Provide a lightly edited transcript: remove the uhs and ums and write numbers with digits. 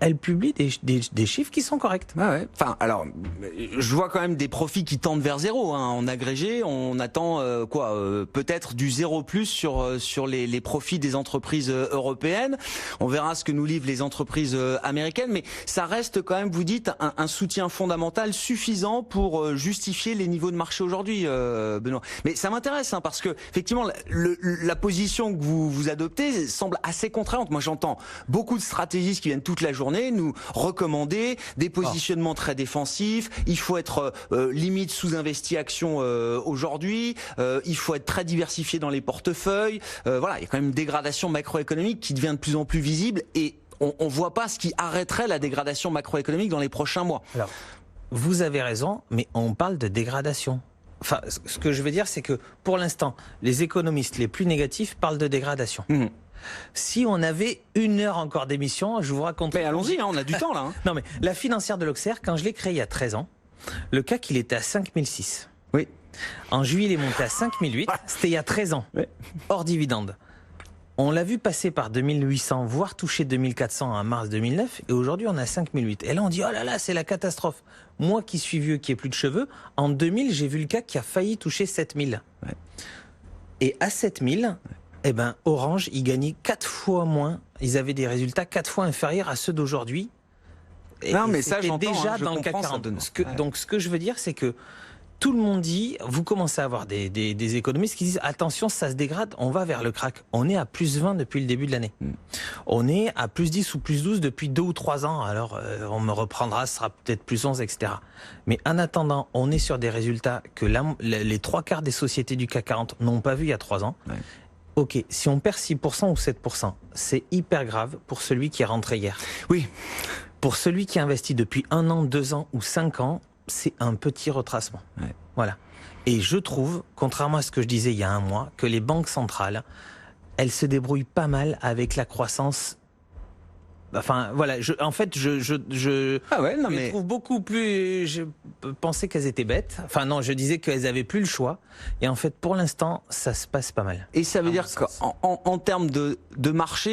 elle publie des chiffres qui sont corrects. Ah ouais. Enfin, alors, je vois quand même des profits qui tendent vers zéro. Hein. En agrégé, on attend peut-être du zéro plus sur les profits des entreprises européennes. On verra ce que nous livrent les entreprises américaines, mais ça reste quand même, vous dites, un soutien fondamental suffisant pour justifier les niveaux de marché aujourd'hui, Benoît. Mais ça m'intéresse, hein, parce que effectivement, la position que vous adoptez semble assez contraignante. Moi, j'entends beaucoup de stratégistes qui viennent toute la journée nous recommander des positionnements très défensifs. Il faut être limite sous-investi action aujourd'hui. Il faut être très diversifié dans les portefeuilles. Voilà, il y a quand même une dégradation macroéconomique qui devient de plus en plus visible et on voit pas ce qui arrêterait la dégradation macroéconomique dans les prochains mois. Alors, vous avez raison, mais on parle de dégradation. Enfin, ce que je veux dire, c'est que pour l'instant, les économistes les plus négatifs parlent de dégradation. Si on avait 1 heure encore d'émission, je vous raconte. Mais allons-y, hein, on a du temps là. Hein. Non mais la financière de l'Auxerre, quand je l'ai créée il y a 13 ans, le CAC il était à 5006. Oui. En juillet il est monté à 5008, c'était il y a 13 ans, hors dividende. On l'a vu passer par 2800, voire toucher 2400 en mars 2009, et aujourd'hui on est à 5008. Et là on dit oh là là, c'est la catastrophe. Moi qui suis vieux, qui ai plus de cheveux, en 2000 j'ai vu le CAC qui a failli toucher 7000. Ouais. Et à 7000, eh ben, Orange, ils gagnaient 4 fois moins. Ils avaient des résultats 4 fois inférieurs à ceux d'aujourd'hui. Non, mais ça, j'entends. Déjà dans le CAC 40. Donc, ce que je veux dire, c'est que tout le monde dit, vous commencez à avoir des économistes qui disent attention, ça se dégrade, on va vers le crack. On est à plus 20 depuis le début de l'année. On est à plus 10 ou plus 12 depuis 2 ou 3 ans. Alors, on me reprendra, ce sera peut-être plus 11, etc. Mais en attendant, on est sur des résultats que les 3/4 des sociétés du CAC 40 n'ont pas vu il y a 3 ans. Ouais. Ok, si on perd 6% ou 7%, c'est hyper grave pour celui qui est rentré hier. Oui. Pour celui qui investit depuis 1 an, 2 ans ou 5 ans, c'est un petit retracement. Ouais. Voilà. Et je trouve, contrairement à ce que je disais il y a 1 mois, que les banques centrales, elles se débrouillent pas mal avec la croissance. Enfin, voilà, je trouve beaucoup plus. Je pensais qu'elles étaient bêtes. Enfin, non, je disais qu'elles avaient plus le choix. Et en fait, pour l'instant, ça se passe pas mal. Et ça veut dire qu'en termes de marché,